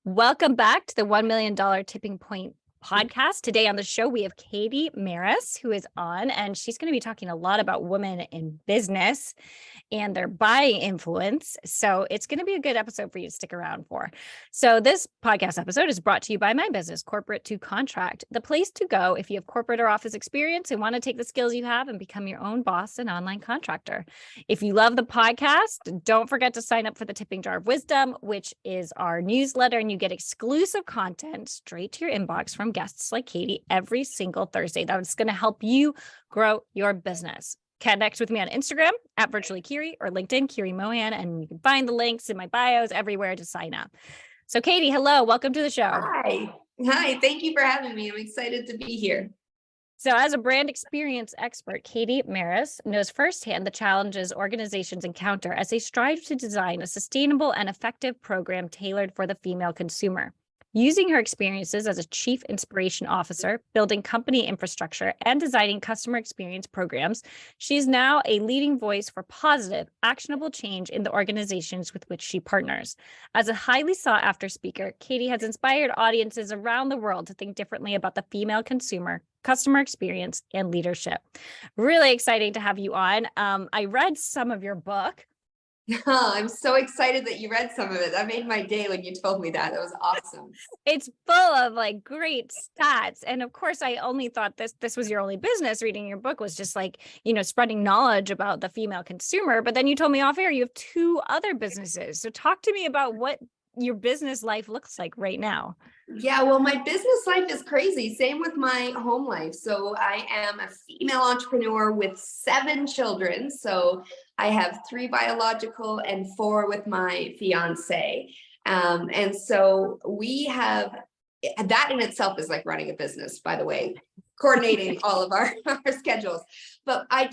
Welcome back to the $1 million Tipping Point podcast. Today on the show, we have Katie Maris, who is on, and she's going to be talking a lot about women in business and their buying influence. So it's going to be a good episode for you to stick around for. So this podcast episode is brought to you by my business, Corporate to Contract, the place to go if you have corporate or office experience and want to take the skills you have and become your own boss and online contractor. If you love the podcast, don't forget to sign up for the Tipping Jar of Wisdom, which is our newsletter, and you get exclusive content straight to your inbox from guests like Katie every single Thursday. That's going to help you grow your business. Connect with me on Instagram at Virtually Kiri or LinkedIn, Kiri Mohan, and you can find the links in my bios everywhere to sign up. So Katie, hello, welcome to the show. Hi, thank you for having me. I'm excited to be here. So as a brand experience expert, Katie Maris knows firsthand the challenges organizations encounter as they strive to design a sustainable and effective program tailored for the female consumer. Using her experiences as a chief inspiration officer, building company infrastructure, and designing customer experience programs, she is now a leading voice for positive, actionable change in the organizations with which she partners. As a highly sought-after speaker, Katie has inspired audiences around the world to think differently about the female consumer, customer experience, and leadership. Really exciting to have you on. I read some of your book. I'm so excited that you read some of it. That made my day when you told me that. That was awesome. It's full of like great stats. And of course, I only thought this was your only business. Reading your book was just like, spreading knowledge about the female consumer. But then you told me off air, you have two other businesses. So talk to me about what your business life looks like right now. Yeah, well, my business life is crazy. Same with my home life. So I am a female entrepreneur with 7 children. So I have 3 biological and 4 with my fiance. And so we have, that in itself is like running a business, by the way, coordinating all of our schedules. But I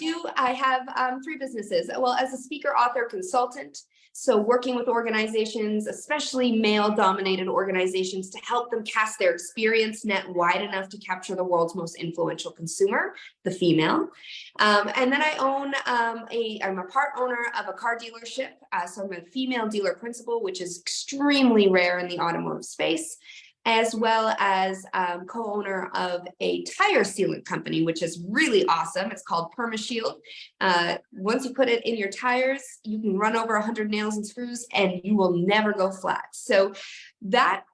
have 3 businesses. Well, as a speaker, author, consultant. So working with organizations, especially male-dominated organizations, to help them cast their experience net wide enough to capture the world's most influential consumer, the female. And then I'm a part owner of a car dealership. So I'm a female dealer principal, which is extremely rare in the automotive space, as well as co-owner of a tire sealant company, which is really awesome. It's called PermaShield. Once you put it in your tires, you can run over 100 nails and screws and you will never go flat. So that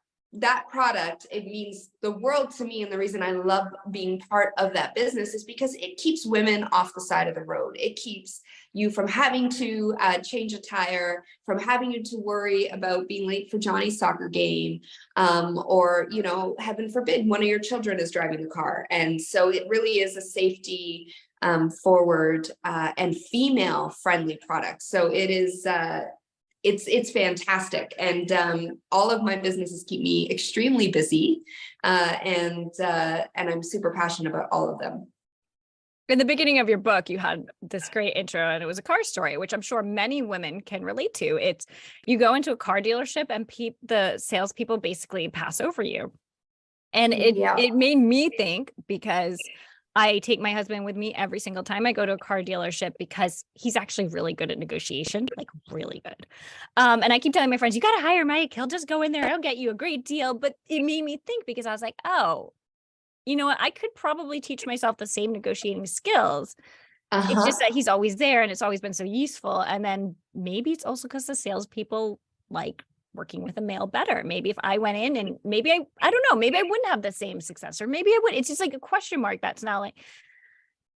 product, it means the world to me. And the reason I love being part of that business is because it keeps women off the side of the road. It keeps you from having to change a tire, from having to worry about being late for Johnny's soccer game, or, heaven forbid, one of your children is driving the car. And so it really is a safety forward and female friendly product. So it is, it's fantastic. And all of my businesses keep me extremely busy. And I'm super passionate about all of them. In the beginning of your book, you had this great intro, and it was a car story, which I'm sure many women can relate to. It's you go into a car dealership and the salespeople basically pass over you. And it made me think, because I take my husband with me every single time I go to a car dealership because he's actually really good at negotiation, like really good. And I keep telling my friends, you got to hire Mike. He'll just go in there. He'll get you a great deal. But it made me think, because I was like, oh, you know what? I could probably teach myself the same negotiating skills. It's just that he's always there and it's always been so useful. And then maybe it's also because the salespeople like working with a male better. Maybe if I went in and maybe I don't know, maybe I wouldn't have the same success, or maybe I would. It's just like a question mark. That's now like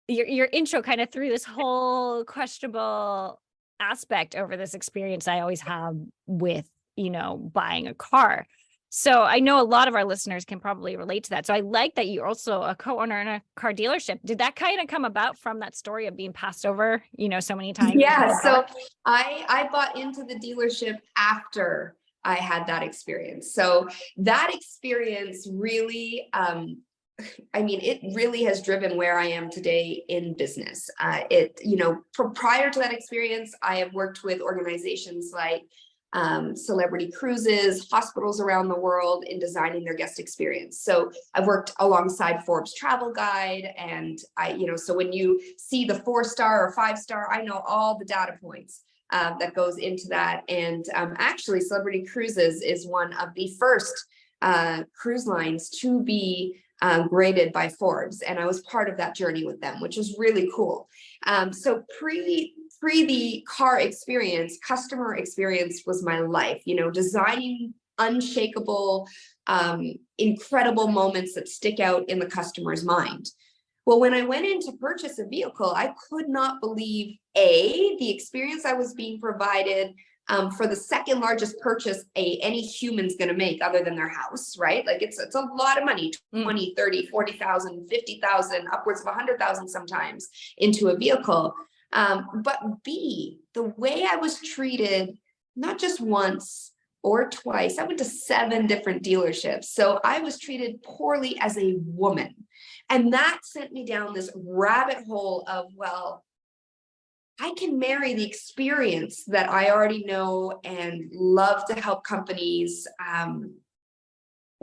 your intro kind of threw this whole questionable aspect over this experience I always have with, buying a car. So I know a lot of our listeners can probably relate to that. So I like that you're also a co-owner in a car dealership. Did that kind of come about from that story of being passed over, so many times? Yeah. So I bought into the dealership after I had that experience. So that experience really, it really has driven where I am today in business. Prior to that experience, I have worked with organizations like celebrity cruises, hospitals around the world in designing their guest experience. So I've worked alongside Forbes Travel Guide, and so when you see the 4-star or 5-star, I know all the data points. that goes into that. And actually, Celebrity Cruises is one of the first cruise lines to be graded by Forbes, and I was part of that journey with them, which was really cool. So pre the car experience, customer experience was my life. Designing unshakable, incredible moments that stick out in the customer's mind. Well, when I went in to purchase a vehicle, I could not believe the experience I was being provided for the second largest purchase any human's going to make other than their house, right? Like it's a lot of money, 20, 30, 40,000, 50,000, upwards of 100,000 sometimes into a vehicle. But B, the way I was treated, not just once or twice, I went to 7 different dealerships. So I was treated poorly as a woman. And that sent me down this rabbit hole of, well, I can marry the experience that I already know and love to help companies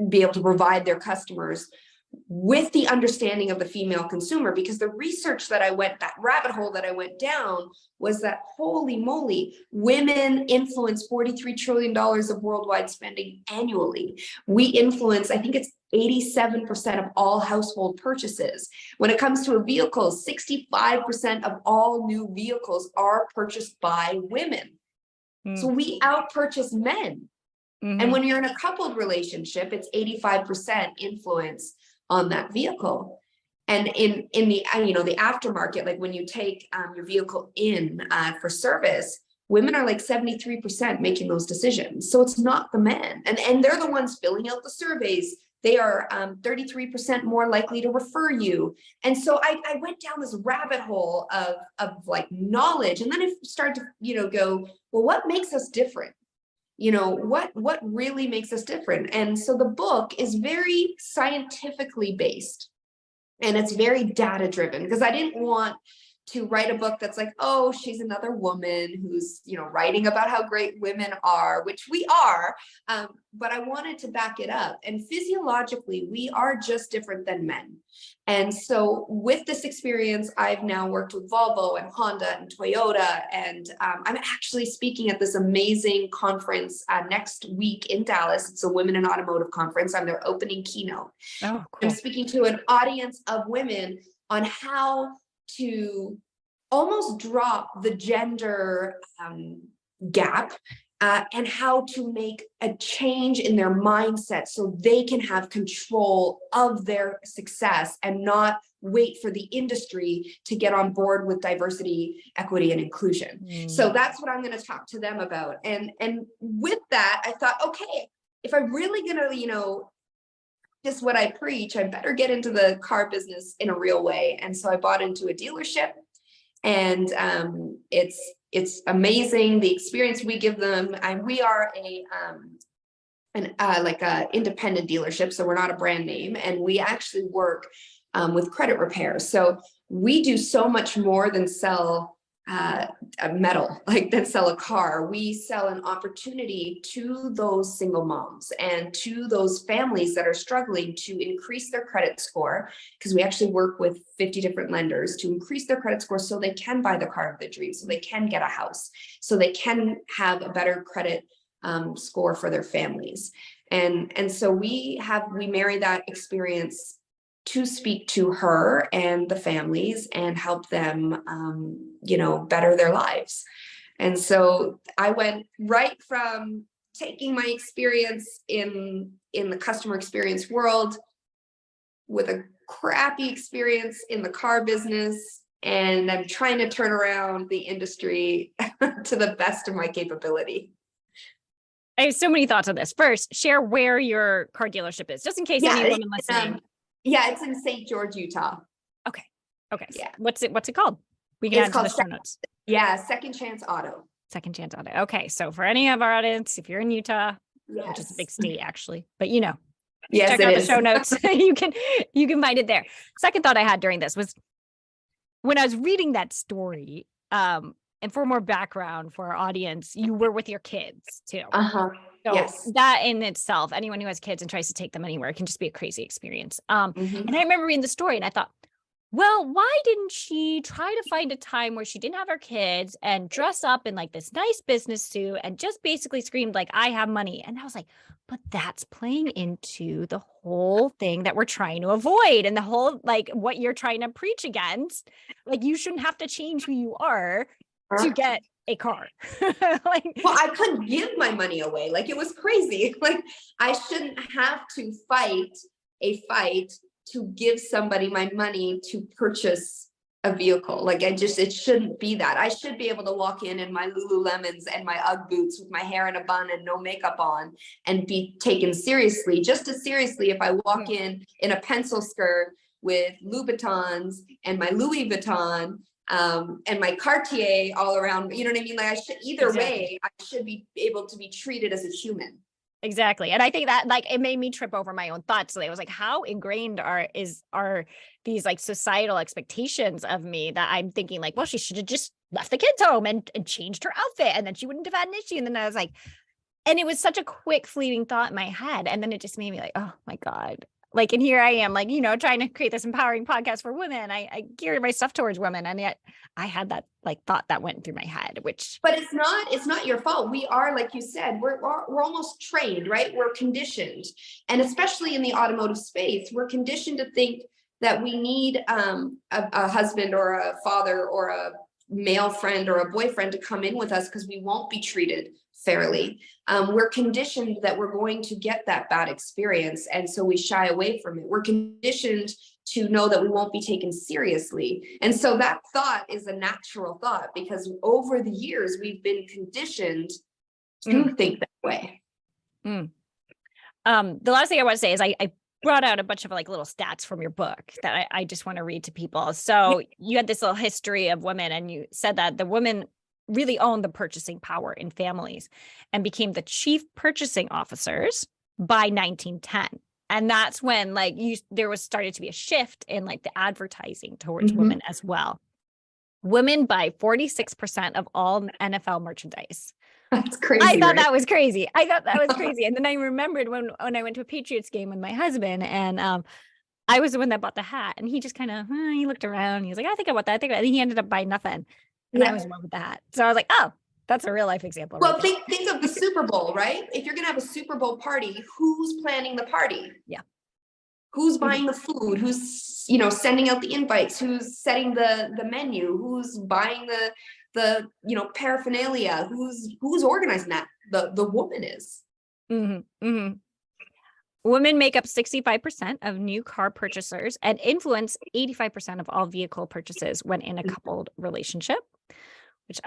be able to provide their customers with the understanding of the female consumer, because the research that that rabbit hole that I went down was that, holy moly, women influence $43 trillion of worldwide spending annually. We influence, I think it's 87% of all household purchases. When it comes to a vehicle, 65% of all new vehicles are purchased by women. So we outpurchase men. And when you're in a coupled relationship, it's 85% influence on that vehicle. And in the the aftermarket, like when you take your vehicle in for service, women are like 73% making those decisions. So it's not the men, and they're the ones filling out the surveys. They are 33% more likely to refer you. And so I went down this rabbit hole of like knowledge, and then I started to go, well, what makes us different? What really makes us different? And so the book is very scientifically based, and it's very data driven, because I didn't want to write a book that's like, oh, she's another woman who's writing about how great women are, which we are, but I wanted to back it up. And physiologically, we are just different than men. And so with this experience, I've now worked with Volvo and Honda and Toyota, and I'm actually speaking at this amazing conference next week in Dallas. It's a Women in Automotive conference. I'm their opening keynote. Oh, cool. I'm speaking to an audience of women on how to almost drop the gender gap and how to make a change in their mindset so they can have control of their success and not wait for the industry to get on board with diversity, equity, and inclusion. So that's what I'm going to talk to them about. And with that, I thought, okay, if I'm really going to, just what I preach, I better get into the car business in a real way. And so I bought into a dealership, and it's amazing the experience we give them. We are an independent dealership, so we're not a brand name, and we actually work with credit repair. So we do so much more than sell a metal, than sell a car. We sell an opportunity to those single moms and to those families that are struggling to increase their credit score, because we actually work with 50 different lenders to increase their credit score so they can buy the car of their dreams, so they can get a house, so they can have a better credit score for their families. And so we marry that experience to speak to her and the families and help them, better their lives. And so I went right from taking my experience in the customer experience world with a crappy experience in the car business, and I'm trying to turn around the industry to the best of my capability. I have so many thoughts on this. First, share where your car dealership is, just in case any women listening. It's in St. George, Utah. Okay. Yeah. What's it called? We can add to the show notes. Yeah, Second Chance Auto. Second Chance Auto. Okay, so for any of our audience, if you're in Utah, which is a big state actually, but yes, check out the show notes. you can find it there. Second thought I had during this was when I was reading that story, and for more background for our audience, you were with your kids too. So yes. That in itself, anyone who has kids and tries to take them anywhere, can just be a crazy experience. And I remember reading the story and I thought, well, why didn't she try to find a time where she didn't have her kids and dress up in like this nice business suit and just basically screamed like, I have money. And I was like, but that's playing into the whole thing that we're trying to avoid and the whole, like what you're trying to preach against. Like you shouldn't have to change who you are to get a car. Well, I couldn't give my money away. Like it was crazy. Like I shouldn't have to fight a fight to give somebody my money to purchase a vehicle. Like it shouldn't be that. I should be able to walk in my Lululemons and my Ugg boots with my hair in a bun and no makeup on and be taken seriously, just as seriously if I walk in a pencil skirt with Louboutins and my Louis Vuitton and my Cartier all around, you know what I mean? Like I should, either way, I should be able to be treated as a human. Exactly. And I think that like it made me trip over my own thoughts. So I was like, how ingrained are these like societal expectations of me that I'm thinking like, well, she should have just left the kids home and changed her outfit and then she wouldn't have had an issue. And then I was like, and it was such a quick fleeting thought in my head. And then it just made me like, oh my God. Like, and here I am, like, you know, trying to create this empowering podcast for women. I geared my stuff towards women. And yet I had that like thought that went through my head, but it's not your fault. We are, like you said, we're almost trained, right? We're conditioned. And especially in the automotive space, we're conditioned to think that we need a husband or a father or a male friend or a boyfriend to come in with us because we won't be treated fairly. We're conditioned that we're going to get that bad experience. And so we shy away from it. We're conditioned to know that we won't be taken seriously. And so that thought is a natural thought because over the years, we've been conditioned to think that way. The last thing I want to say is I brought out a bunch of like little stats from your book that I just want to read to people. So you had this little history of women and you said that the women really owned the purchasing power in families and became the chief purchasing officers by 1910. And that's when like there was started to be a shift in like the advertising towards women as well. Women buy 46% of all NFL merchandise. That's crazy. I thought that was crazy. And then I remembered when I went to a Patriots game with my husband and I was the one that bought the hat and he just kind of, he looked around. He was like, I think I want that. And he ended up buying nothing. And I was the one with the hat. So I was like, oh, that's a real life example. Well, think of the Super Bowl, right? If you're going to have a Super Bowl party, who's planning the party? Yeah. Who's buying the food? Who's, you know, sending out the invites? Who's setting the menu? Who's buying the you know, paraphernalia? Who's organizing that? The woman is. Women make up 65% of new car purchasers and influence 85% of all vehicle purchases when in a coupled relationship, which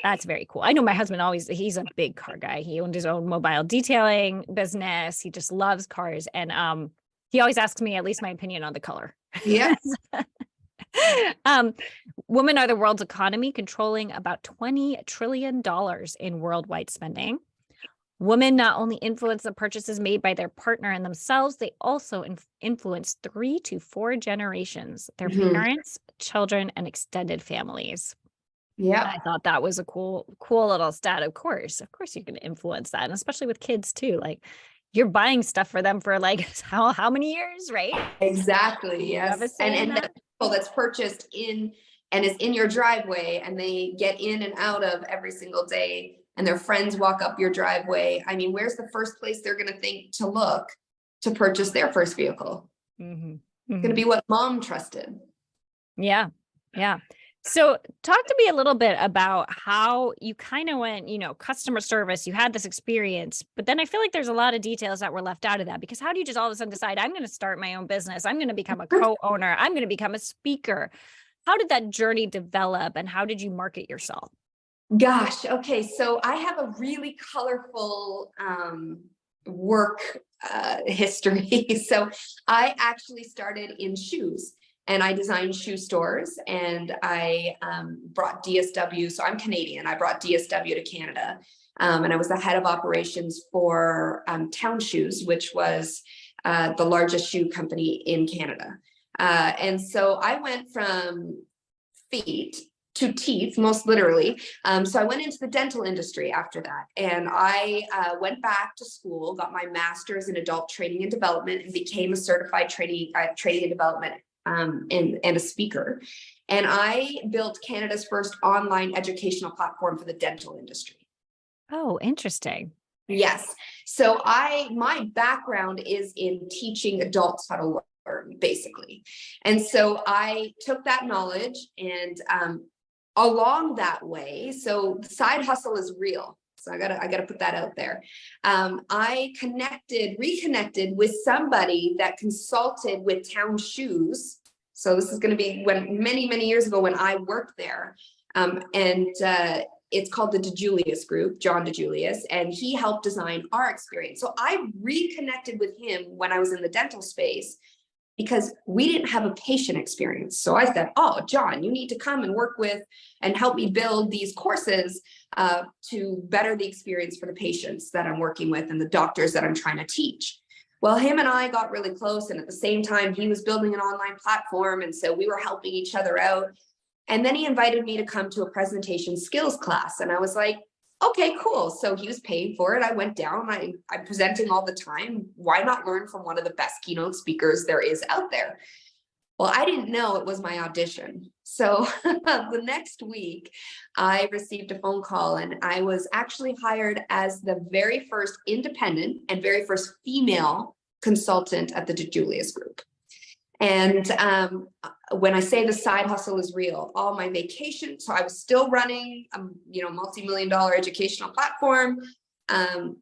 that's very cool. I know my husband he's a big car guy. He owned his own mobile detailing business. He just loves cars. And he always asks me at least my opinion on the color. Yeah. Women are the world's economy, controlling about $20 trillion in worldwide spending. Women not only influence the purchases made by their partner and themselves, they also influence 3 to 4 generations, their parents, children, and extended families. Yeah. I thought that was a cool little stat. Of course, you can influence that. And especially with kids too, like you're buying stuff for them for like how many years, right? Exactly. Yes. And that people that's purchased in and is in your driveway and they get in and out of every single day and their friends walk up your driveway. I mean, where's the first place they're going to think to look to purchase their first vehicle? It's going to be what mom trusted. Yeah. So talk to me a little bit about how you kind of went, customer service, you had this experience, but then I feel like there's a lot of details that were left out of that because how do you just all of a sudden decide I'm going to start my own business? I'm going to become a co-owner. I'm going to become a speaker. How did that journey develop and how did you market yourself? Gosh. Okay. So I have a really colorful work history. So I actually started in shoes and I designed shoe stores and I brought DSW. So I'm Canadian. I brought DSW to Canada and I was the head of operations for Town Shoes, which was the largest shoe company in Canada. And so I went from feet to teeth, most literally. So I went into the dental industry after that. And I went back to school, got my master's in adult training and development and became a certified training and development and a speaker. And I built Canada's first online educational platform for the dental industry. Oh, interesting. Yes. So my background is in teaching adults how to learn, basically. And so I took that knowledge and along that way, so the side hustle is real. So I gotta put that out there. I reconnected with somebody that consulted with Town Shoes. So this is going to be when many years ago when I worked there, and it's called the DeJulius Group, John DeJulius, and he helped design our experience. So I reconnected with him when I was in the dental space because we didn't have a patient experience. So I said, oh, John, you need to come and work with and help me build these courses to better the experience for the patients that I'm working with and the doctors that I'm trying to teach. Well, him and I got really close. And at the same time, he was building an online platform. And so we were helping each other out. And then he invited me to come to a presentation skills class. And I was like, okay, cool. So he was paying for it. I went down, I'm presenting all the time. Why not learn from one of the best keynote speakers there is out there? Well, I didn't know it was my audition. So the next week I received a phone call and I was actually hired as the very first independent and very first female consultant at the DeJulius Group. And when I say the side hustle is real, all my vacation, so I was still running a multi-million-dollar educational platform. On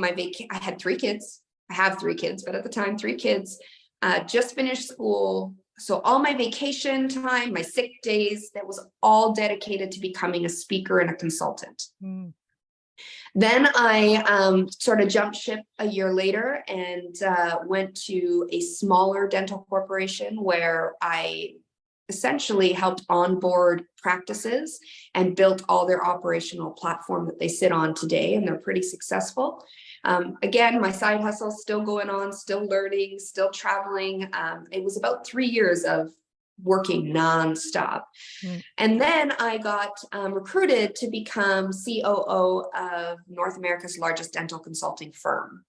my vacation, I had 3 kids. I have 3 kids, but at the time, 3 kids, just finished school. So all my vacation time, my sick days, that was all dedicated to becoming a speaker and a consultant. Mm. Then I sort of jumped ship a year later and went to a smaller dental corporation where I essentially helped onboard practices and built all their operational platform that they sit on today, and they're pretty successful. Again, my side hustle still going on, still learning, still traveling. It was about 3 years of working nonstop. Mm. And then I got recruited to become COO of North America's largest dental consulting firm.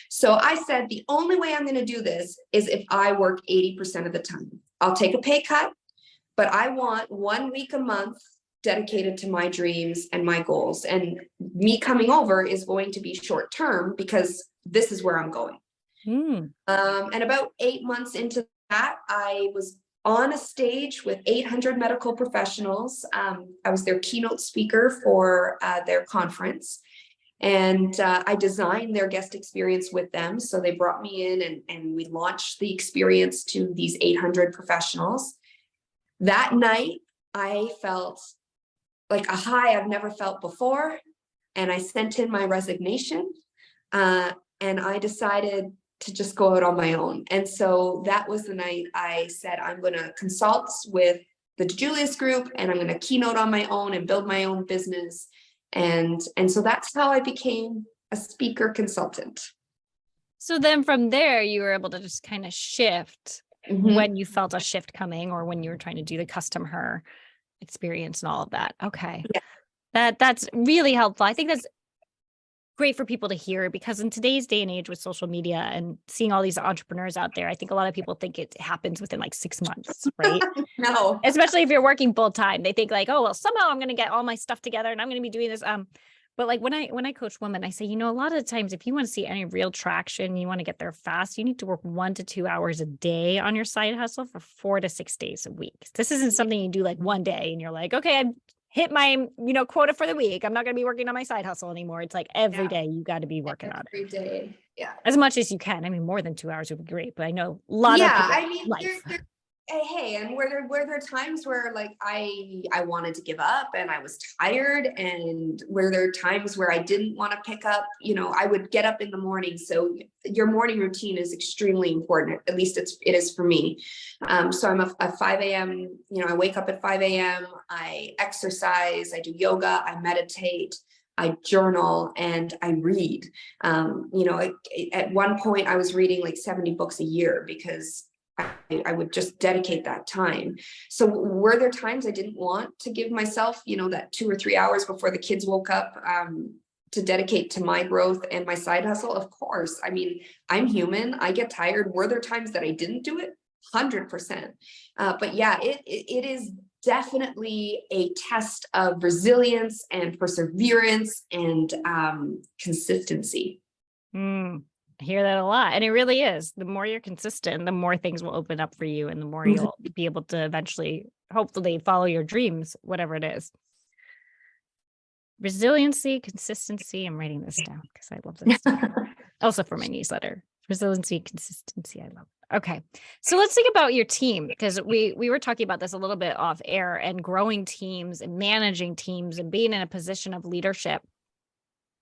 So I said, the only way I'm going to do this is if I work 80% of the time. I'll take a pay cut, but I want 1 week a month dedicated to my dreams and my goals. And me coming over is going to be short term because this is where I'm going. Mm. And about 8 months into that, I was on a stage with 800 medical professionals. I was their keynote speaker for their conference. And I designed their guest experience with them. So they brought me in and we launched the experience to these 800 professionals. That night, I felt like a high I've never felt before. And I sent in my resignation and I decided to just go out on my own. And so that was the night I said, I'm going to consult with the DeJulius Group and I'm going to keynote on my own and build my own business. And so that's how I became a speaker consultant. So then from there, you were able to just kind of shift when you felt a shift coming or when you were trying to do the customer experience and all of that. Okay. Yeah. That's really helpful. I think that's great for people to hear because in today's day and age with social media and seeing all these entrepreneurs out there, I think a lot of people think it happens within like 6 months, right? No. Especially if you're working full time, they think like, oh, well, somehow I'm going to get all my stuff together and I'm going to be doing this. But like when I coach women, I say, a lot of the times, if you want to see any real traction, you want to get there fast, you need to work 1 to 2 hours a day on your side hustle for 4 to 6 days a week. This isn't something you do like one day and you're like, okay, I've hit my, quota for the week. I'm not going to be working on my side hustle anymore. It's like every day you got to be working on it. Every day. Yeah. As much as you can. I mean, more than 2 hours would be great, but I know a lot of people Hey, and were there times where like I wanted to give up and I was tired, and were there times where I didn't want to pick up, I would get up in the morning. So your morning routine is extremely important. At least it is for me. So I'm a 5 a.m., I wake up at 5 a.m. I exercise, I do yoga, I meditate, I journal, and I read. At one point I was reading like 70 books a year because I would just dedicate that time. So were there times I didn't want to give myself, that 2 or 3 hours before the kids woke up to dedicate to my growth and my side hustle? Of course. I mean, I'm human. I get tired. Were there times that I didn't do it? 100%. But yeah, it is definitely a test of resilience and perseverance and consistency. I hear that a lot. And it really is. The more you're consistent, the more things will open up for you and the more you'll be able to eventually, hopefully, follow your dreams, whatever it is. Resiliency, consistency. I'm writing this down because I love this. Also for my newsletter. Resiliency, consistency. I love it. Okay. So let's think about your team, because we were talking about this a little bit off air, and growing teams and managing teams and being in a position of leadership.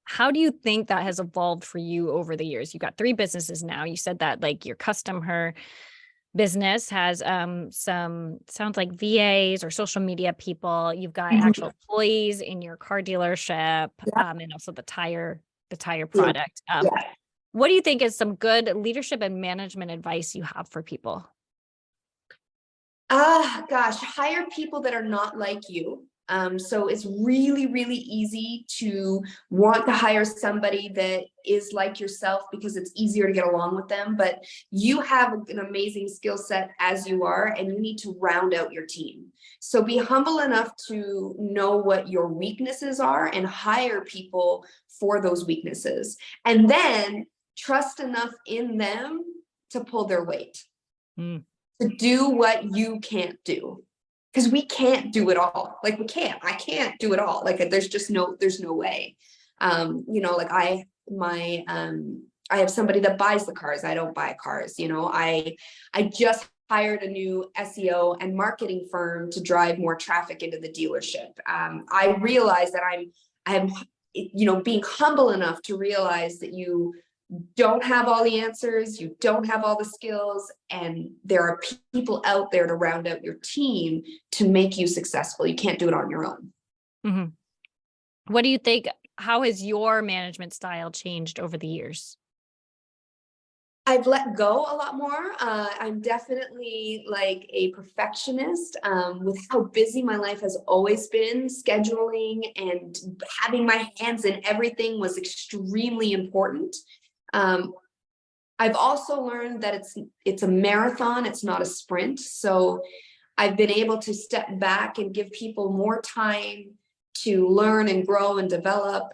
How do you think that has evolved for you over the years? You've got 3 businesses now. You said that like your custom her business has some, sounds like VAs or social media people. You've got actual employees in your car dealership, and also the tire product. What do you think is some good leadership and management advice you have for people? Gosh, hire people that are not like you. So it's really, really easy to want to hire somebody that is like yourself because it's easier to get along with them. But you have an amazing skill set as you are, and you need to round out your team. So be humble enough to know what your weaknesses are and hire people for those weaknesses. And then trust enough in them to pull their weight. To do what you can't do, because we can't do it all. Like I can't do it all. Like there's no way. Like I have somebody that buys the cars. I don't buy cars. I just hired a new SEO and marketing firm to drive more traffic into the dealership. I realize that I'm being humble enough to realize that you don't have all the answers, you don't have all the skills, and there are people out there to round out your team to make you successful. You can't do it on your own. What do you think? How has your management style changed over the years? I've let go a lot more. I'm definitely like a perfectionist with how busy my life has always been. Scheduling and having my hands in everything was extremely important. I've also learned that it's a marathon, it's not a sprint. So I've been able to step back and give people more time to learn and grow and develop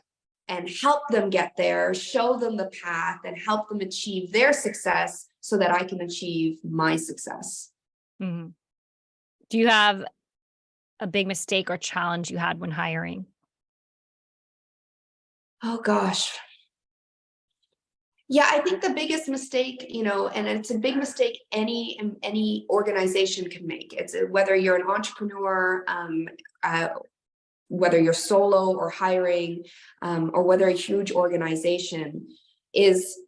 and help them get there, show them the path and help them achieve their success so that I can achieve my success. Do you have a big mistake or challenge you had when hiring? Oh gosh. Yeah, I think the biggest mistake, and it's a big mistake any organization can make. It's whether you're an entrepreneur, whether you're solo or hiring, or whether a huge organization, is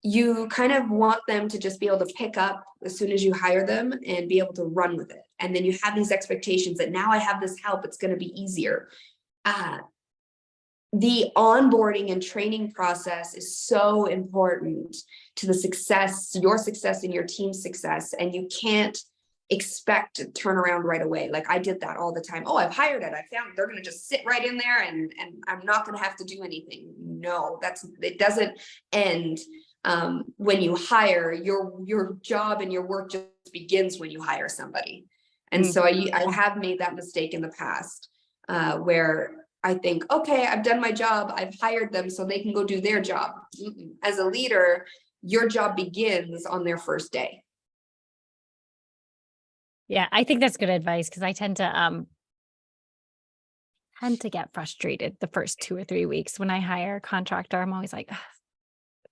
you kind of want them to just be able to pick up as soon as you hire them and be able to run with it. And then you have these expectations that now I have this help, it's going to be easier. The onboarding and training process is so important to the success, your success and your team's success. And you can't expect to turn around right away. Like I did that all the time. Oh, I've hired it. I found they're going to just sit right in there and I'm not going to have to do anything. No, it doesn't end. When you hire, your job and your work just begins when you hire somebody. And so I have made that mistake in the past where I think, okay, I've done my job. I've hired them so they can go do their job. As a leader, your job begins on their first day. Yeah, I think that's good advice because I tend to get frustrated the first 2 or 3 weeks when I hire a contractor. I'm always like,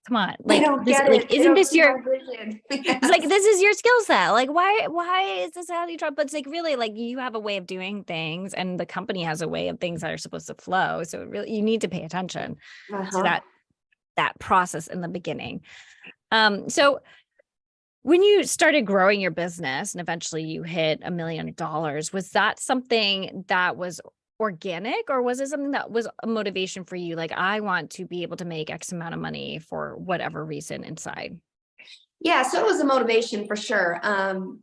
come on, like, I don't this, get it. like, isn't this your vision? It's like, this is your skill set. Like, why is this how you try? But it's like, really, like, you have a way of doing things and the company has a way of things that are supposed to flow. So really, you need to pay attention to that process in the beginning. So when you started growing your business and eventually you hit $1 million, was that something that was organic, or was it something that was a motivation for you? Like, I want to be able to make X amount of money for whatever reason inside. Yeah, so it was a motivation for sure.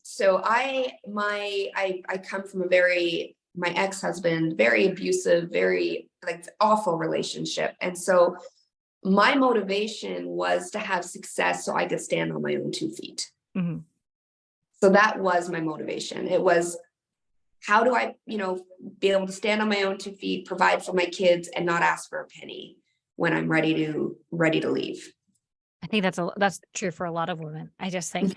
So I come from my ex-husband, very abusive, very like awful relationship. And so my motivation was to have success so I could stand on my own 2 feet. So that was my motivation. It was, how do I, be able to stand on my own 2 feet, provide for my kids, and not ask for a penny when I'm ready to leave. I think that's true for a lot of women. I just think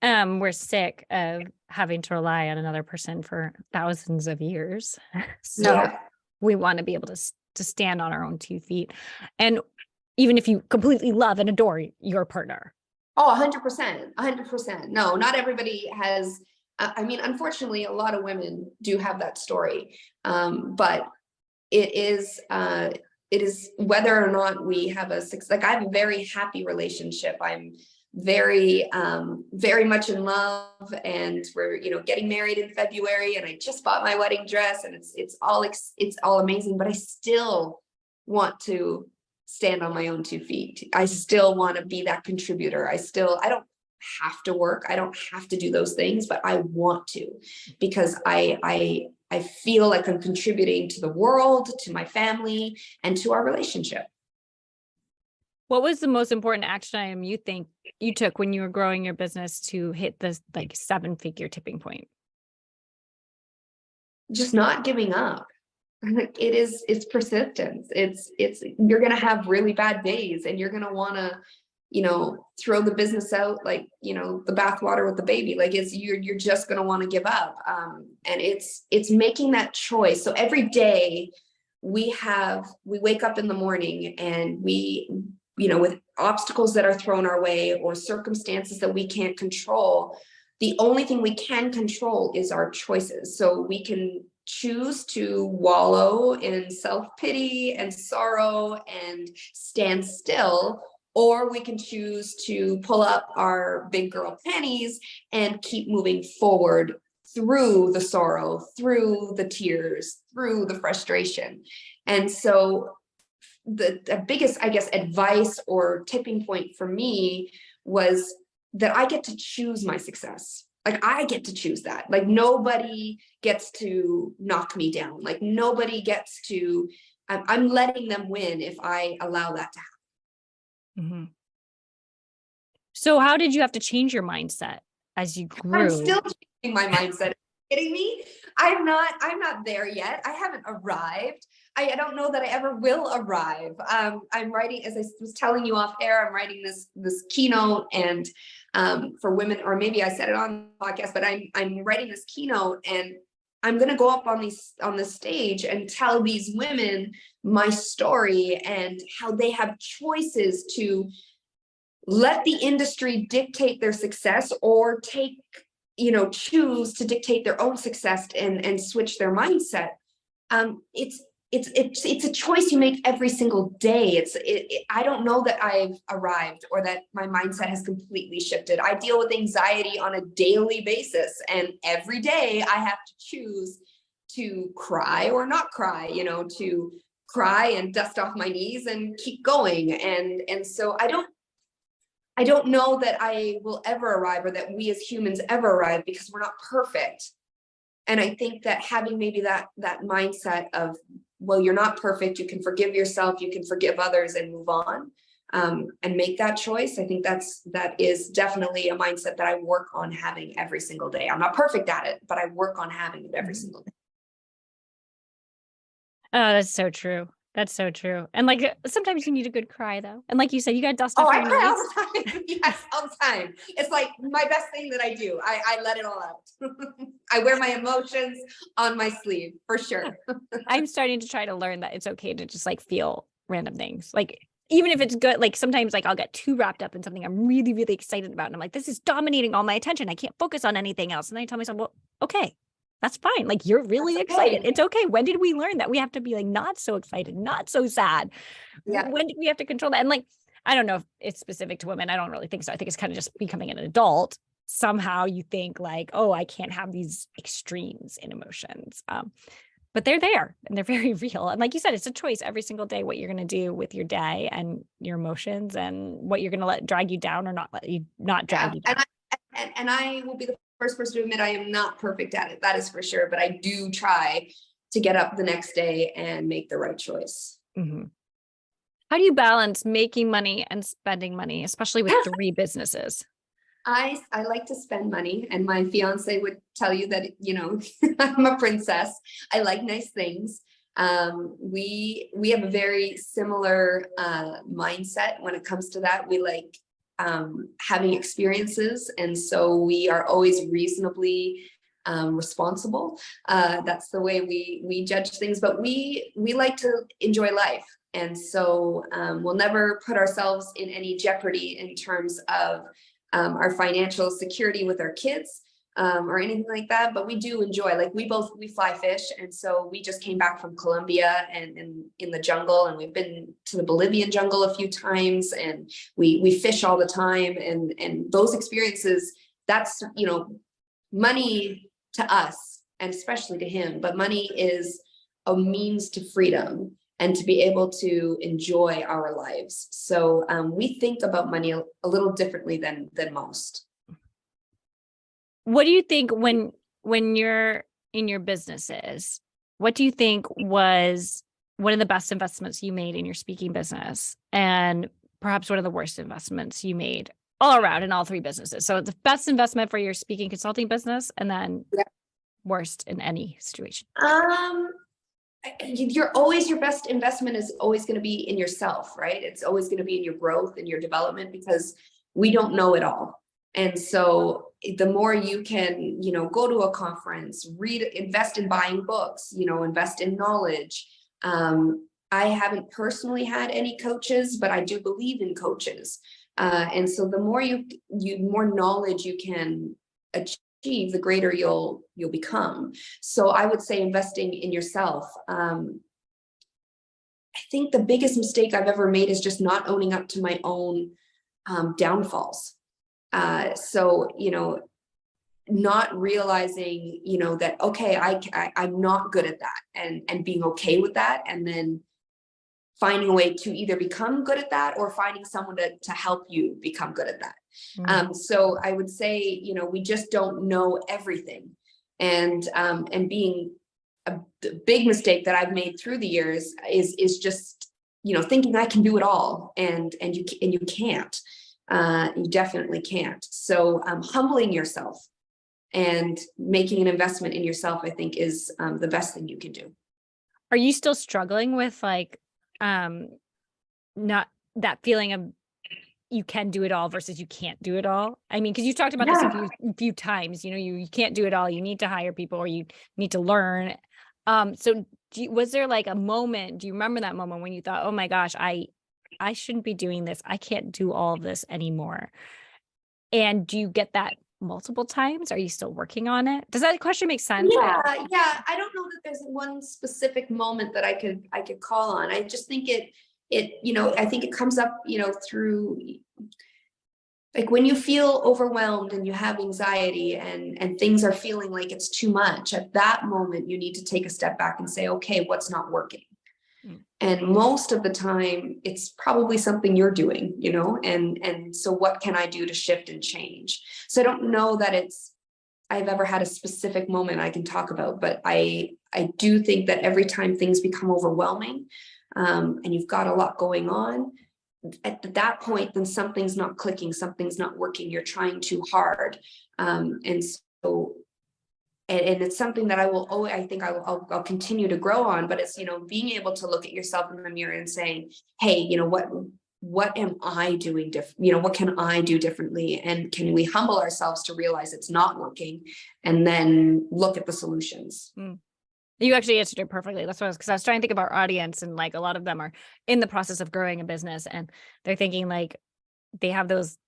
Mhm. we're sick of having to rely on another person for thousands of years. So Yeah. we want to be able to stand on our own 2 feet. And even if you completely love and adore your partner. Oh, 100%, 100%. No, not everybody has. I mean, unfortunately, a lot of women do have that story. But it is, whether or not we have a success. Like, I have a very happy relationship. I'm very, very much in love, and we're, getting married in February, and I just bought my wedding dress, and it's all amazing, but I still want to stand on my own 2 feet. I still want to be that contributor. I don't have to work. I don't have to do those things, but I want to, because I feel like I'm contributing to the world, to my family, and to our relationship. What was the most important action item you think you took when you were growing your business to hit this like 7-figure tipping point? Just not giving up. It's persistence. You're going to have really bad days, and you're going to want to, throw the business out, like, the bathwater with the baby. Like, you're just going to want to give up. And it's making that choice. So every day we wake up in the morning, and with obstacles that are thrown our way, or circumstances that we can't control, the only thing we can control is our choices. So we can choose to wallow in self-pity and sorrow and stand still, or we can choose to pull up our big girl panties and keep moving forward through the sorrow, through the tears, through the frustration. And so the biggest, I guess, advice or tipping point for me was that I get to choose my success. Like, I get to choose that. Like, nobody gets to knock me down. Like, nobody gets to, I'm letting them win if I allow that to happen. Mhm. So how did you have to change your mindset as you I'm grew? still changing my mindset. Are you kidding me? I'm not there yet. I haven't arrived. I don't know that I ever will arrive. I'm writing, as I was telling you off air, I'm writing this keynote, and for women, or maybe I said it on the podcast, but I'm writing this keynote, and I'm going to go up on the stage and tell these women my story, and how they have choices to let the industry dictate their success, or choose to dictate their own success, and switch their mindset. It's a choice you make every single day. I don't know that I've arrived, or that my mindset has completely shifted. I deal with anxiety on a daily basis, and every day I have to choose to cry or not cry, to cry and dust off my knees and keep going. And so I don't know that I will ever arrive, or that we as humans ever arrive, because we're not perfect. And I think that having maybe that mindset of, well, you're not perfect, you can forgive yourself, you can forgive others, and move on, and make that choice. I think that is definitely a mindset that I work on having every single day. I'm not perfect at it, but I work on having it every single day. Oh, that's so true. That's so true. And like sometimes you need a good cry though. And like you said, you got dust Oh, off I your cry knees. all the time. Yes, all the time. It's like my best thing that I do. I let it all out. I wear my emotions on my sleeve, for sure. I'm starting to try to learn that it's okay to just like feel random things. Like even if it's good, like sometimes like I'll get too wrapped up in something I'm really, really excited about. And I'm like, this is dominating all my attention. I can't focus on anything else. And then I tell myself, well, okay, that's fine. Like you're really That's excited. okay. It's okay. When did we learn that we have to be like not so excited, not so sad? Yeah. When did we have to control that? And like, I don't know if it's specific to women. I don't really think so. I think it's kind of just becoming an adult. Somehow you think like, oh, I can't have these extremes in emotions. But they're there and they're very real. And like you said, it's a choice every single day what you're going to do with your day and your emotions, and what you're going to let drag you down or not let you not drag you down. And I will be the first person to admit I am not perfect at it. That is for sure. But I do try to get up the next day and make the right choice. Mm-hmm. How do you balance making money and spending money, especially with 3 businesses? I like to spend money, and my fiance would tell you that, I'm a princess. I like nice things. We have a very similar mindset when it comes to that. We like having experiences, and so we are always reasonably responsible. That's the way we judge things, but we like to enjoy life. And so we'll never put ourselves in any jeopardy in terms of our financial security with our kids or anything like that. But we do enjoy, like we fly fish. And so we just came back from Colombia and in the jungle, and we've been to the Bolivian jungle a few times, and we fish all the time. And those experiences, that's, money to us, and especially to him, but money is a means to freedom and to be able to enjoy our lives. So we think about money a little differently than most. What do you think when you're in your businesses, what do you think was one of the best investments you made in your speaking business, and perhaps one of the worst investments you made all around in all three businesses? So the best investment for your speaking consulting business, and then worst in any situation. Your best investment is always going to be in yourself, right? It's always going to be in your growth and your development, because we don't know it all. And so the more you can, go to a conference, read, invest in buying books, invest in knowledge. I haven't personally had any coaches, but I do believe in coaches. And so the more more knowledge you can achieve, the greater you'll become. So I would say investing in yourself. I think the biggest mistake I've ever made is just not owning up to my own downfalls. So, not realizing, that, okay, I'm not good at that, and being okay with that, and then finding a way to either become good at that or finding someone to help you become good at that. So I would say, we just don't know everything. And being a big mistake that I've made through the years is just, thinking I can do it all, and you can't. You definitely can't. So humbling yourself and making an investment in yourself, I think, is the best thing you can do. Are you still struggling with not that feeling of you can do it all versus you can't do it all? I mean, because you talked about this a few times, you can't do it all. You need to hire people, or you need to learn. So was there like a moment, do you remember that moment when you thought, oh my gosh, I shouldn't be doing this. I can't do all of this anymore. And do you get that multiple times? Are you still working on it? Does that question make sense? Yeah. I don't know that there's one specific moment that I could call on. I just think I think it comes up, through, like, when you feel overwhelmed and you have anxiety and things are feeling like it's too much. At that moment, you need to take a step back and say, okay, what's not working? And most of the time, it's probably something you're doing, and so what can I do to shift and change? So I don't know that I've ever had a specific moment I can talk about, but I do think that every time things become overwhelming, and you've got a lot going on, at that point, then something's not clicking, something's not working, you're trying too hard. And so and it's something that I'll continue to grow on, but it's, being able to look at yourself in the mirror and saying, hey, what am I doing different? What can I do differently? And can we humble ourselves to realize it's not working, and then look at the solutions? You actually answered it perfectly. That's what because I was trying to think of our audience, and like a lot of them are in the process of growing a business, and they're thinking like they have those,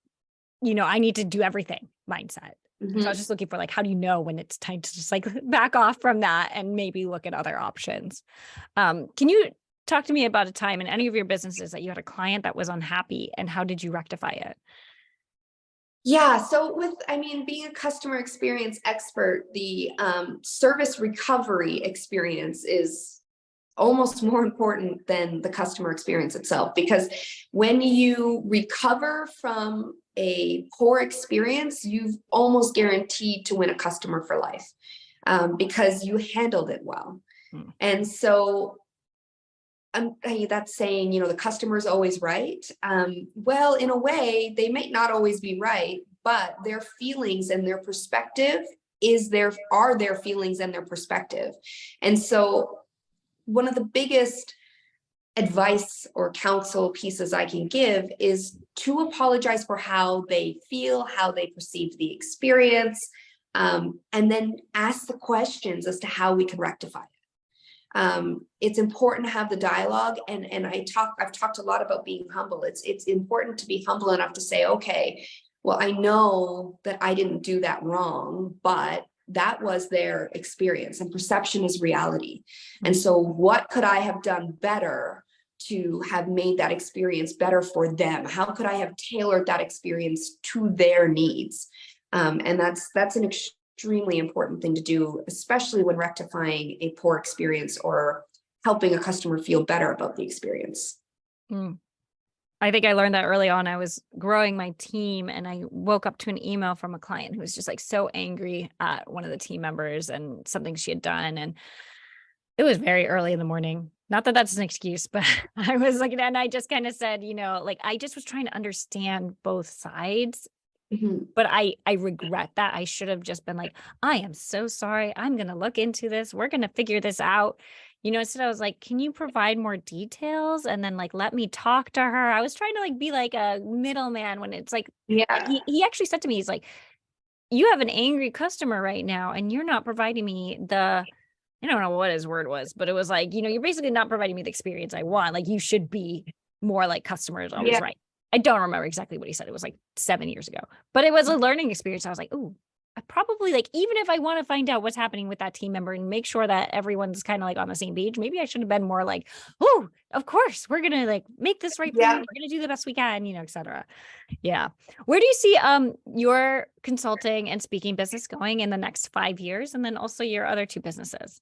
I need to do everything mindset. So I was just looking for like, how do you know when it's time to just like back off from that and maybe look at other options? Can you talk to me about a time in any of your businesses that you had a client that was unhappy, and how did you rectify it? Yeah. So being a customer experience expert, the service recovery experience is almost more important than the customer experience itself, because when you recover from a poor experience, you've almost guaranteed to win a customer for life, because you handled it well. And so that's saying, the customer's always right. Well, in a way, they may not always be right, but their feelings and their perspective are their feelings and their perspective. And so one of the biggest advice or counsel pieces I can give is to apologize for how they feel, how they perceive the experience, and then ask the questions as to how we can rectify it. It's important to have the dialogue, and I've talked a lot about being humble. It's important to be humble enough to say, okay, well, I know that I didn't do that wrong, but that was their experience, and perception is reality. And so what could I have done better to have made that experience better for them? How could I have tailored that experience to their needs? And that's an extremely important thing to do, especially when rectifying a poor experience or helping a customer feel better about the experience. I think I learned that early on. I was growing my team and I woke up to an email from a client who was just like so angry at one of the team members and something she had done. And it was very early in the morning. Not that that's an excuse, but I was like, and I just kind of said, like, I just was trying to understand both sides. But I regret that. I should have just been like, I am so sorry. I'm going to look into this. We're going to figure this out. Instead I was like, can you provide more details? And then like, let me talk to her. I was trying to like, be like a middleman when it's like, he actually said to me, he's like, you have an angry customer right now and you're not providing me I don't know what his word was, but it was like, you're basically not providing me the experience I want. Like you should be more like customers always right. I don't remember exactly what he said. It was like 7 years ago, but it was a learning experience. I was like, ooh, I probably like, even if I want to find out what's happening with that team member and make sure that everyone's kind of like on the same page, maybe I should have been more like, oh, of course, we're going to like make this right for you. We're going to do the best we can, et cetera. Yeah. Where do you see your consulting and speaking business going in the next 5 years? And then also your other two businesses?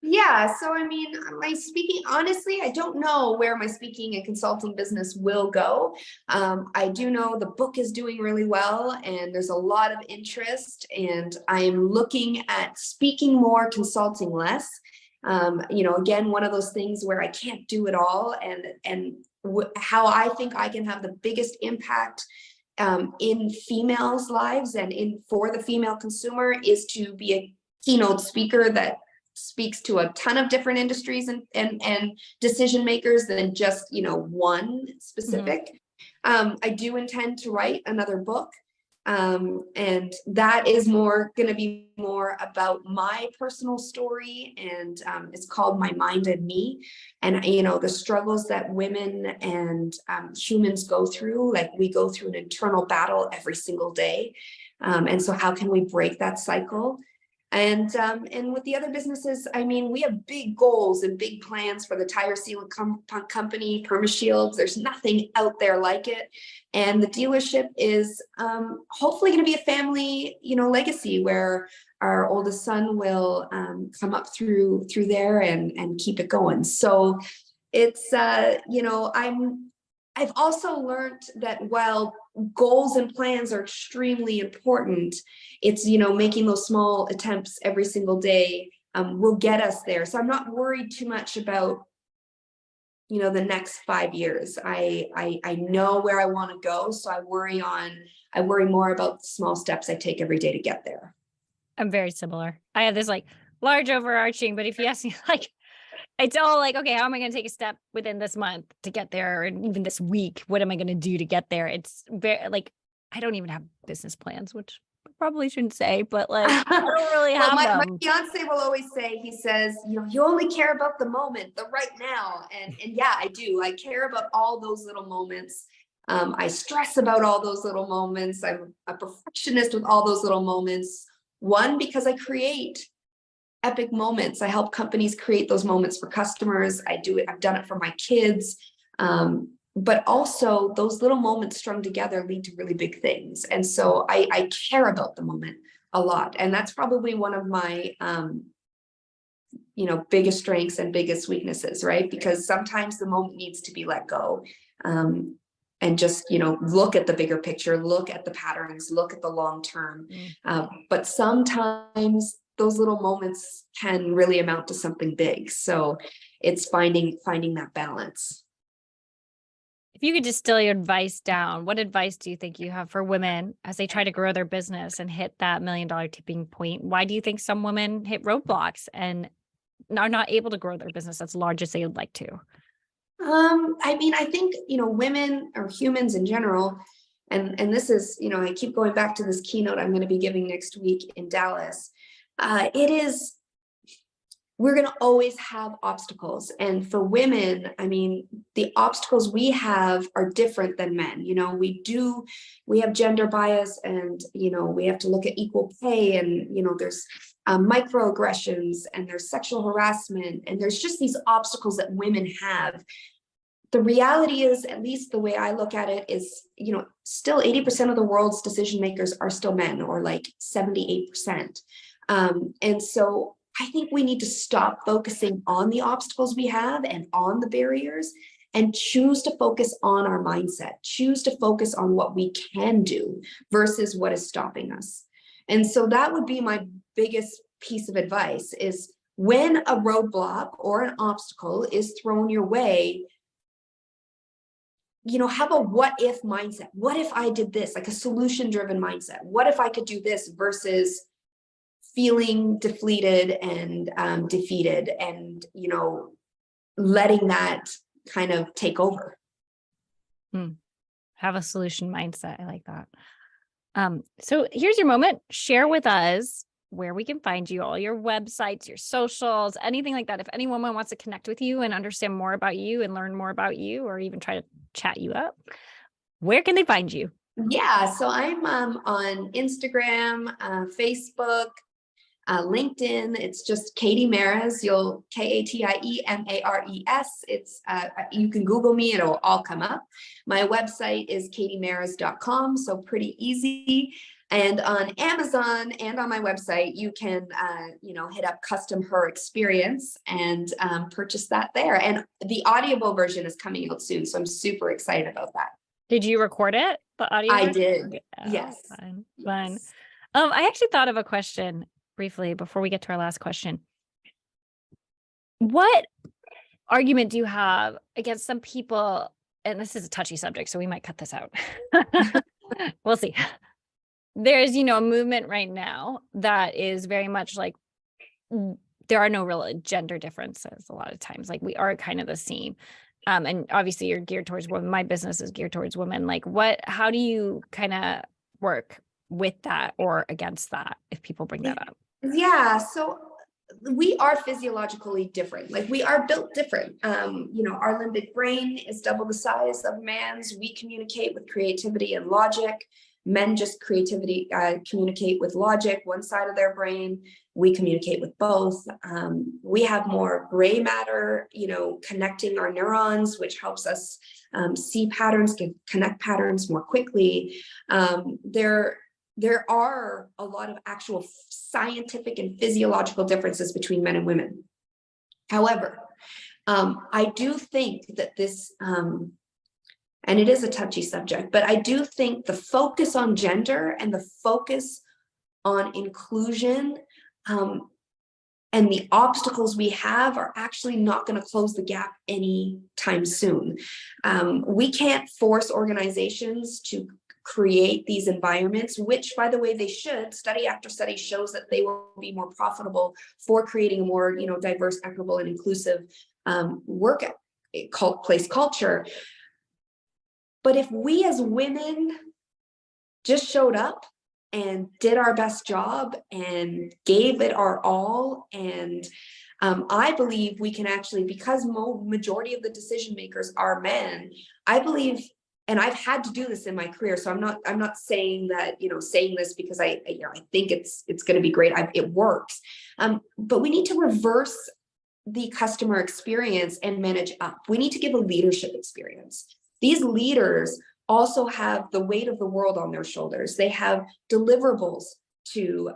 Yeah, so I mean, my speaking, honestly, I don't know where my speaking and consulting business will go. I do know the book is doing really well and there's a lot of interest, and I'm looking at speaking more, consulting less. Again, one of those things where I can't do it all, and how I think I can have the biggest impact in females' lives and for the female consumer is to be a keynote speaker that speaks to a ton of different industries and decision makers than just one specific. I do intend to write another book, and that is going to be more about my personal story, and it's called My Mind and Me, and the struggles that women and humans go through. Like we go through an internal battle every single day, and so how can we break that cycle? And with the other businesses, I mean, we have big goals and big plans for the tire sealant company, PermaShields. There's nothing out there like it. And the dealership is hopefully going to be a family, legacy where our oldest son will come up through there and keep it going. So it's, I've also learned that while goals and plans are extremely important, it's, making those small attempts every single day will get us there. So I'm not worried too much about, the next 5 years. I know where I want to go. So I worry more about the small steps I take every day to get there. I'm very similar. I have this like large overarching, but if you ask me like, it's all like, okay, how am I going to take a step within this month to get there? And even this week, what am I going to do to get there? It's very like, I don't even have business plans, which I probably shouldn't say, but like, I don't really have my them. fiance will always say, he says, you only care about the moment, the right now. And yeah, I do. I care about all those little moments. I stress about all those little moments. I'm a perfectionist with all those little moments. One, because I create epic moments. I help companies create those moments for customers. I do it. I've done it for my kids. But also those little moments strung together lead to really big things. And so I care about the moment a lot. And that's probably one of my, biggest strengths and biggest weaknesses, right? Because sometimes the moment needs to be let go. And just, look at the bigger picture, look at the patterns, look at the long term. But sometimes those little moments can really amount to something big. So it's finding that balance. If you could distill your advice down, what advice do you think you have for women as they try to grow their business and hit that $1 million tipping point? Why do you think some women hit roadblocks and are not able to grow their business as large as they would like to? I mean, I think, women or humans in general, and this is, I keep going back to this keynote I'm going to be giving next week in Dallas. We're going to always have obstacles. And for women, I mean, the obstacles we have are different than men. We have gender bias, and, we have to look at equal pay, and, there's microaggressions, and there's sexual harassment, and there's just these obstacles that women have. The reality is, at least the way I look at it, is, still 80% of the world's decision makers are still men, or like 78%. And so I think we need to stop focusing on the obstacles we have and on the barriers, and choose to focus on our mindset, choose to focus on what we can do versus what is stopping us. And so that would be my biggest piece of advice, is when a roadblock or an obstacle is thrown your way, have a what if mindset. What if I did this? Like a solution driven mindset. What if I could do this, versus feeling deflated and defeated, and letting that kind of take over. Have a solution mindset. I like that. So here's your moment. Share with us where we can find you, all your websites, your socials, anything like that. If any woman wants to connect with you and understand more about you and learn more about you, or even try to chat you up, where can they find you? Yeah, so I'm on Instagram, Facebook, LinkedIn. It's just Katie Mares. K-A-T-I-E-M-A-R-E-S. It's you can Google me, it'll all come up. My website is katiemares.com, so pretty easy. And on Amazon and on my website, you can hit up Custom Her Experience and purchase that there. And the Audible version is coming out soon, so I'm super excited about that. Did you record it? The audio? I did. Oh, yes. Fun. Yes. I actually thought of a question briefly before we get to our last question. What argument do you have against some people? And this is a touchy subject, so we might cut this out. We'll see. There's, a movement right now that is very much like there are no real gender differences a lot of times. Like, we are kind of the same. And obviously you're geared towards women. My business is geared towards women. Like, how do you kind of work with that or against that if people bring that up? Yeah, so we are physiologically different. Like, we are built different. Our limbic brain is double the size of man's. We communicate with creativity and logic. Men just communicate with logic, one side of their brain. We communicate with both. We have more gray matter, connecting our neurons, which helps us see patterns, connect patterns more quickly. There are a lot of actual scientific and physiological differences between men and women. However, I do think that this, and it is a touchy subject, but I do think the focus on gender and the focus on inclusion and the obstacles we have are actually not going to close the gap anytime soon. We can't force organizations to create these environments, which, by the way, they should. Study after study shows that they will be more profitable for creating a more, diverse, equitable, and inclusive workplace culture. But if we as women just showed up and did our best job and gave it our all, and I believe we can actually, because majority of the decision makers are men, I believe. And I've had to do this in my career, so I'm not saying that, saying this because I think it's going to be great. It works, but we need to reverse the customer experience and manage up. We need to give a leadership experience. These leaders also have the weight of the world on their shoulders. They have deliverables to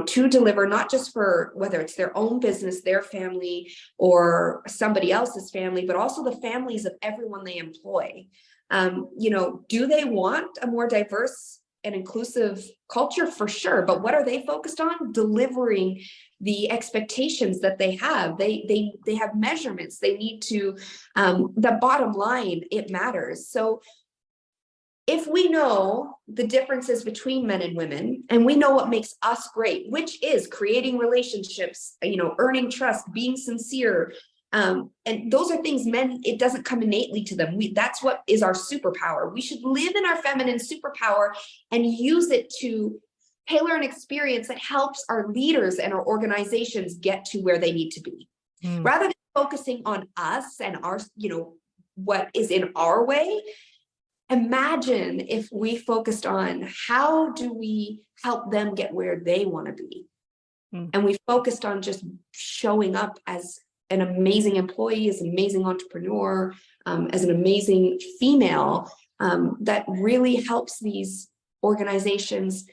deliver, not just for whether it's their own business, their family, or somebody else's family, but also the families of everyone they employ. Do they want a more diverse and inclusive culture? For sure. But what are they focused on? Delivering the expectations that they have. They have measurements. They need to, the bottom line, it matters. So if we know the differences between men and women, and we know what makes us great, which is creating relationships, earning trust, being sincere, and those are things men, it doesn't come innately to them. That's what is our superpower. We should live in our feminine superpower and use it to tailor an experience that helps our leaders and our organizations get to where they need to be. Rather than focusing on us and our, what is in our way. Imagine if we focused on how do we help them get where they want to be. And we focused on just showing up as an amazing employee, as an amazing entrepreneur, as an amazing female, that really helps these organizations.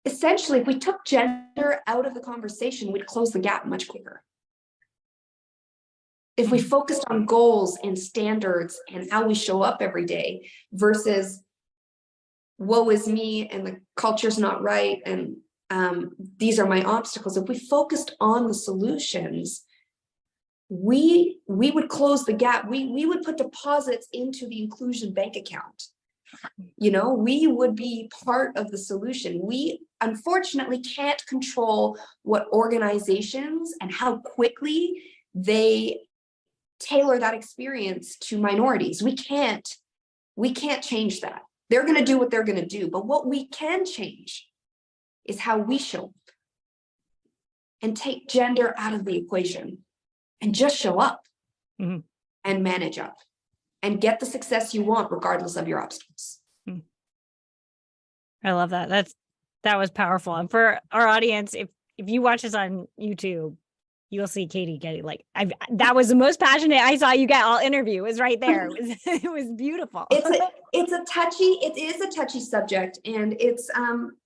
Essentially, if we took gender out of the conversation, we'd close the gap much quicker. If we focused on goals and standards and how we show up every day versus woe is me and the culture's not right and these are my obstacles. If we focused on the solutions, we would close the gap. We would put deposits into the inclusion bank account. We would be part of the solution. We unfortunately can't control what organizations and how quickly they tailor that experience to minorities. We can't change that. They're going to do what they're going to do. But what we can change is how we show up and take gender out of the equation and just show up and manage up and get the success you want, regardless of your obstacles. I love that. That was powerful. And for our audience, if you watch this on YouTube, you'll see Katie getting that was the most passionate I saw you get all interview. It was right there. It was beautiful. It is a touchy subject. And it's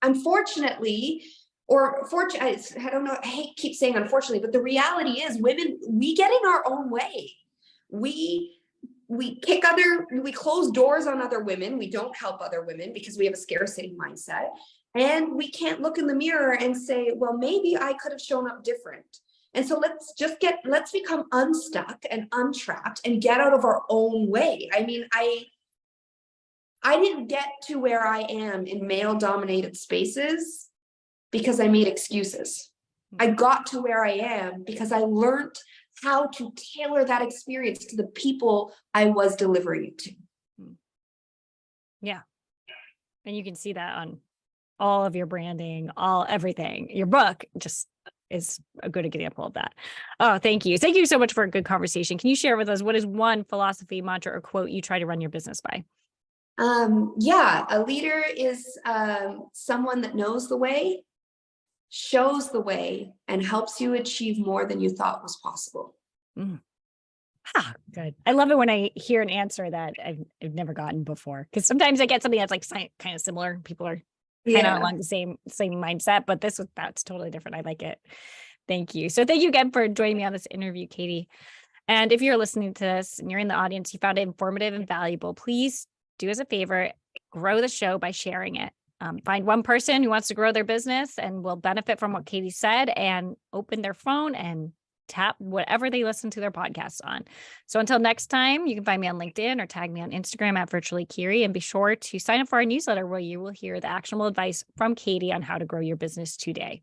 unfortunately, or fortunately, I don't know, I keep saying unfortunately, but the reality is women, we get in our own way. We close doors on other women. We don't help other women because we have a scarcity mindset. And we can't look in the mirror and say, well, maybe I could have shown up different. And so let's become unstuck and untrapped and get out of our own way. I mean, I didn't get to where I am in male dominated spaces because I made excuses. I got to where I am because I learned how to tailor that experience to the people I was delivering it to. Yeah. And you can see that on all of your branding, everything. Your book just is a good example of that. Oh, thank you. Thank you so much for a good conversation. Can you share with us what is one philosophy, mantra, or quote you try to run your business by? A leader is someone that knows the way, shows the way, and helps you achieve more than you thought was possible. Good. I love it when I hear an answer that I've never gotten before, because sometimes I get something that's kind of similar. People are kind of along the same mindset, but that's totally different. I like it. Thank you. So thank you again for joining me on this interview, Katie. And if you're listening to this and you're in the audience, you found it informative and valuable, please do us a favor, grow the show by sharing it. Find one person who wants to grow their business and will benefit from what Katie said and open their phone and tap whatever they listen to their podcasts on. So until next time, you can find me on LinkedIn or tag me on Instagram at Virtually Kiri, and be sure to sign up for our newsletter where you will hear the actionable advice from Katie on how to grow your business today.